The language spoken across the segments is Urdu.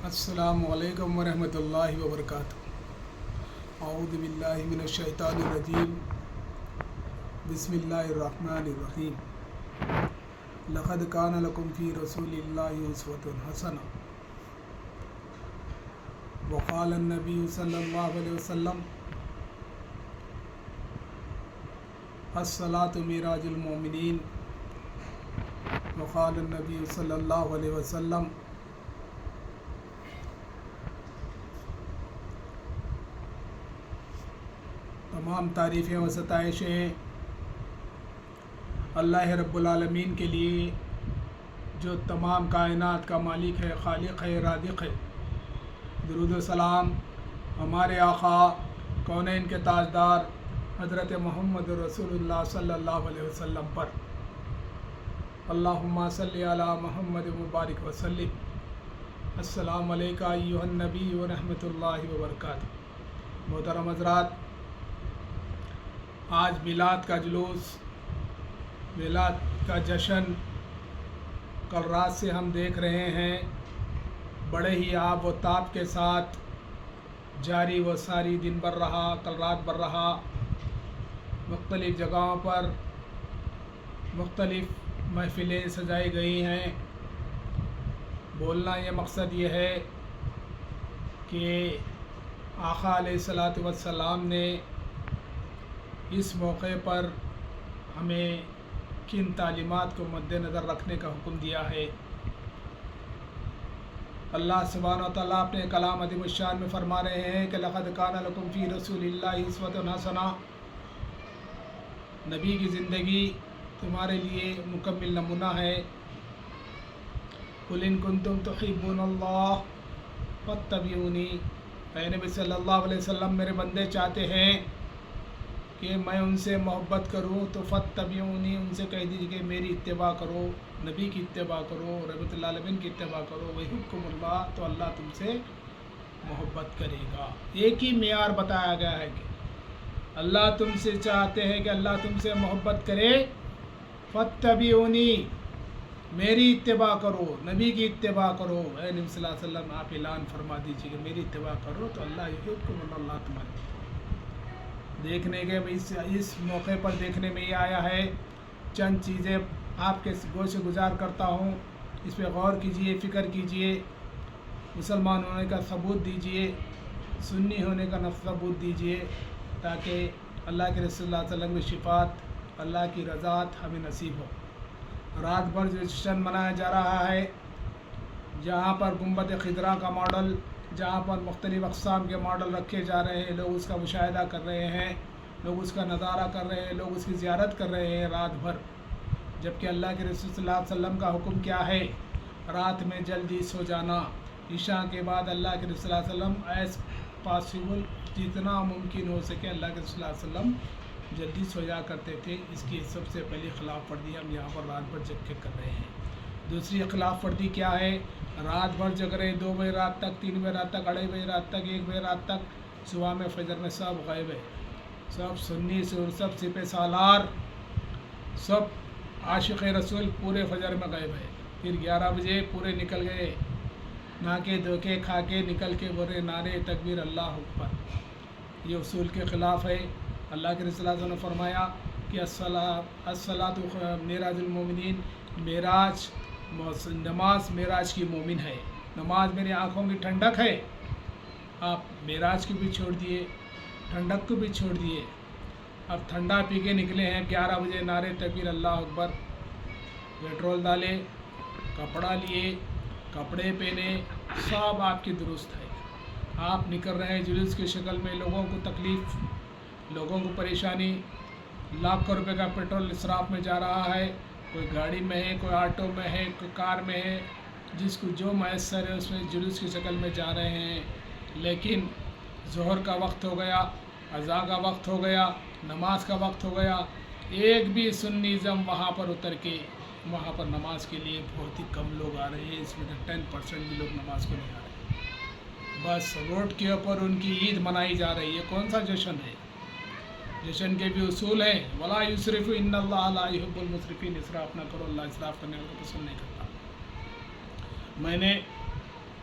السلام علیکم ورحمۃ اللہ وبرکاتہ۔ اعوذ باللہ من الشیطان الرجیم، بسم اللہ الرحمن الرحیم۔ لقد کان لکم فی رسول اللہ اسوۃ حسنہ، وقال النبی صلی اللہ علیہ وسلم الصلاۃ معراج المومنین، وقال النبی صلی اللہ علیہ وسلم تمام تعریفیں و ستائشیں اللہ رب العالمین کے لیے، جو تمام کائنات کا مالک ہے، خالق ہے، رازق ہے۔ درود و سلام ہمارے آقا کونین کے تاجدار حضرت محمد رسول اللہ صلی اللہ علیہ وسلم پر۔ اللہم صلی علی محمد مبارک وسلم۔ السلام علیکم ایھا النبی ورحمۃ اللہ وبرکاتہ۔ محترم حضرات، آج میلاد کا جلوس، میلاد کا جشن کل رات سے ہم دیکھ رہے ہیں، بڑے ہی آب و تاب کے ساتھ جاری و ساری دن بھر رہا، کل رات بھر رہا۔ مختلف جگہوں پر مختلف محفلیں سجائی گئی ہیں۔ بولنا یہ مقصد یہ ہے کہ آقا علیہ الصلاۃ والسلام نے اس موقع پر ہمیں کن تعلیمات کو مد نظر رکھنے کا حکم دیا ہے۔ اللہ سبحانہ و تعالیٰ اپنے کلام عظیم الشان میں فرما رہے ہیں کہ لقد کان لکم فی رسول اللہ اسوۃ حسنہ، نبی کی زندگی تمہارے لیے مکمل نمونہ ہے۔ قل ان کنتم تحبون اللہ فاتبعونی، اے نبی صلی اللہ علیہ وسلم، میرے بندے چاہتے ہیں کہ میں ان سے محبت کروں تو فاتبعونی، ان سے کہہ دیجیے کہ میری اتباع کرو، نبی کی اتباع کرو، رحمۃ اللہ علیہ کی اتباع کرو، ویحبکم اللہ، تو اللہ تم سے محبت کرے گا۔ ایک ہی معیار بتایا گیا ہے کہ اللہ تم سے چاہتے ہیں کہ اللہ تم سے محبت کرے، فاتبعونی، میری اتباع کرو، نبی کی اتباع کرو۔ اے نبی صلی اللہ علیہ وسلم، آپ اعلان فرما دیجیے کہ میری اتباع کرو تو اللہ یحبکم اللہ تمہاری دیکھنے کے اس موقع پر دیکھنے میں یہ آیا ہے۔ چند چیزیں آپ کے گوش سے گزار کرتا ہوں، اس پہ غور کیجئے، فکر کیجئے، مسلمان ہونے کا ثبوت دیجئے، سنی ہونے کا ثبوت دیجئے، تاکہ اللہ کے رسول اللہ علیہ وسلم کی شفاعت، اللہ کی رضات ہمیں نصیب ہو۔ رات بھر جو جشن منایا جا رہا ہے، جہاں پر گنبد خضرا کا ماڈل، جہاں پر مختلف اقسام کے ماڈل رکھے جا رہے ہیں، لوگ اس کا مشاہدہ کر رہے ہیں، لوگ اس کا نظارہ کر رہے ہیں، لوگ اس کی زیارت کر رہے ہیں رات بھر، جبکہ اللہ کے رسول صلی اللہ علیہ وسلم کا حکم کیا ہے؟ رات میں جلدی سو جانا۔ عشاء کے بعد اللہ کے رسول صلی اللہ علیہ وسلم ایز پاسبل، جتنا ممکن ہو سکے، اللہ کے رسول صلی اللہ علیہ وسلم جلدی سو جا کرتے تھے۔ اس کی سب سے پہلی خلاف ورزی ہم یہاں پر رات بھر جگ کے کر رہے ہیں۔ دوسری خلاف ورزی کیا ہے؟ رات بھر جگ رہے، 2 بجے رات تک، 3 بجے رات تک، 2:30 بجے رات تک، 1 بجے رات تک، صبح میں فجر میں سب غائب ہے، سب سنی سور، سب سپہ سالار، سب عاشق رسول پورے فجر میں غائب ہے۔ پھر 11 بجے پورے نکل گئے، نہا کے دھو کے کھا کے نکل کے بولے نعرے تکبیر اللہ اکبر۔ یہ اصول کے خلاف ہے۔ اللہ کے رسول صلی اللہ علیہ وسلم نے فرمایا کہ الصلاۃ معراج المومنین، معراج نماز معراج کی مومن ہے، نماز میری آنکھوں کی ٹھنڈک ہے۔ آپ معراج کو بھی چھوڑ دیے، ٹھنڈک کو بھی چھوڑ دیے، اب ٹھنڈا پی کے نکلے ہیں۔ 11 بجے نعرے تکبیر اللہ اکبر، پیٹرول ڈالے، کپڑا لیے، کپڑے پہنے، سب آپ کی درست ہے۔ آپ نکل رہے ہیں جلوس کی شکل میں، لوگوں کو تکلیف، لوگوں کو پریشانی، لاکھوں روپے کا پیٹرول اسراف میں جا رہا ہے، کوئی گاڑی میں ہے، کوئی آٹو میں ہے، کوئی کار میں ہے، جس کو جو میسر ہے اس میں جلوس کی شکل میں جا رہے ہیں۔ لیکن ظہر کا وقت ہو گیا، عصر کا وقت ہو گیا، نماز کا وقت ہو گیا، ایک بھی سنیزم وہاں پر اتر کے وہاں پر نماز کے لیے بہت ہی کم لوگ آ رہے ہیں۔ اس میں 10% بھی لوگ نماز کو نہیں آ رہے، بس روڈ کے اوپر ان کی عید منائی جا رہی ہے۔ کون سا جشن ہے؟ جشن کے بھی اصول ہیں، وَلَا يُسْرِفُ إِنَّ اللَّهَ لَا يُحِبُّ الْمُسْرِفِينَ، اسراف نہ کرو، اللہ اسراف کرنے والوں کو پسند نہیں کرتا۔ میں نے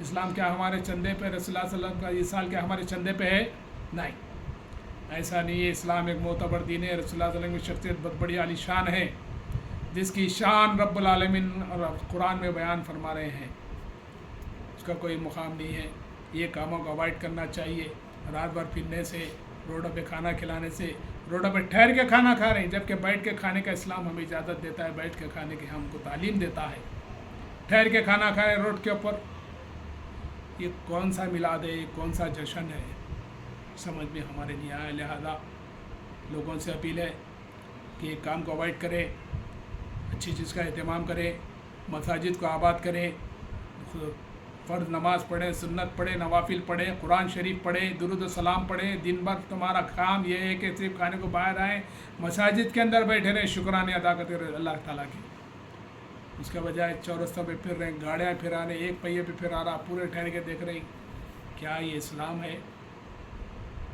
اسلام کیا ہمارے چندے پہ، رسول اللہ صلی اللہ علیہ وسلم کا یہ سال کیا ہمارے چندے پہ ہے؟ نہیں، ایسا نہیں ہے۔ اسلام ایک معتبر دین ہے، رسول اللہ صلی اللہ علیہ وسلم کی شخصیت بہت بڑی عالی شان ہے، جس کی شان رب العالمین اور قرآن میں بیان فرما رہے ہیں، اس کا کوئی مقام نہیں ہے۔ یہ کاموں کو اوائڈ کرنا چاہیے، رات بھر پھرنے سے، روڈوں پہ کھانا کھلانے سے۔ روڈوں پہ ٹھہر کے کھانا کھا رہے ہیں، جبکہ بیٹھ کے کھانے کا اسلام ہمیں اجازت دیتا ہے، بیٹھ کے کھانے کی ہم کو تعلیم دیتا ہے۔ ٹھہر کے کھانا کھا رہے ہیں روڈ کے اوپر، یہ کون سا میلاد ہے، یہ کون سا جشن ہے، سمجھ میں ہمارے نہیں آیا۔ لہذا لوگوں سے اپیل ہے کہ ایک کام کو اوائڈ کریں، اچھی چیز کا اہتمام کریں، مساجد کو آباد کریں، فرض نماز پڑھیں، سنت پڑھیں، نوافل پڑھیں، قرآن شریف پڑھیں، درود و سلام پڑھیں۔ دن بھر تمہارا کام یہ ہے کہ صرف کھانے کو باہر آئیں، مساجد کے اندر بیٹھے رہیں، شکرانے ادا کرتے رہے اللہ تعالیٰ کی۔ اس کے بجائے چورستوں پہ پھر رہے ہیں، گاڑیاں پھرا رہے ہیں، ایک پہیے پہ پھرا رہا، پورے ٹھہر کے دیکھ رہے ہیں۔ کیا یہ اسلام ہے؟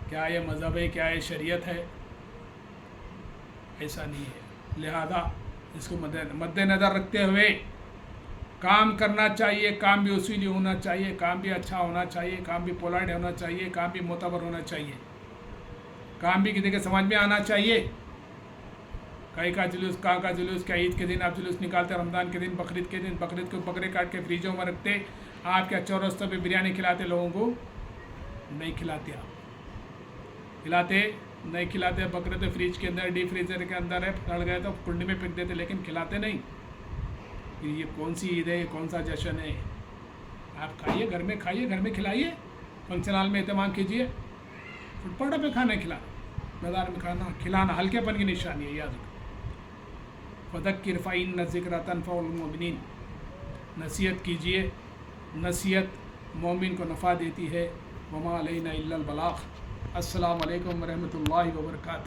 کیا یہ مذہب ہے؟ کیا یہ شریعت ہے؟ ایسا نہیں ہے۔ لہذا اس کو مد نظر رکھتے ہوئے کام کرنا چاہیے، کام بھی اصولی ہونا چاہیے، کام بھی اچھا ہونا چاہیے، کام بھی پولائٹ ہونا چاہیے، کام بھی معتبر ہونا چاہیے، کام بھی کسی کے سمجھ میں آنا چاہیے۔ کہیں کا جلوس، کہاں کا جلوس، کیا عید کے دن آپ جلوس نکالتے، رمضان کے دن، بقرعید کے دن، بقرعید کو بکرے کاٹ کے فریجوں میں رکھتے، آپ کیا چورستوں پہ بریانی کھلاتے لوگوں کو؟ نہیں کھلاتے، آپ کھلاتے نہیں کھلاتے۔ بکرے تو فریج کے اندر، ڈی فریزر کے اندر ہے، سڑ گئے تو کنڈی میں پھینک دیتے، لیکن کھلاتے نہیں۔ یہ کون سی عید ہے، یہ کون سا جشن ہے؟ آپ کھائیے، گھر میں کھائیے، گھر میں کھلائیے، فنکشن ہال میں اہتمام کیجیے۔ فٹ پاٹوں پہ کھانا کھلانا، بازار میں کھانا کھلانا ہلکے پن کی نشانی ہے، یاد رکھو۔ فذکر فإن الذکری تنفع المؤمنین، نصیحت کیجیے، نصیحت مومن کو نفع دیتی ہے۔ وما علینا الا البلاغ۔ السلام علیکم ورحمۃ اللہ وبرکاتہ۔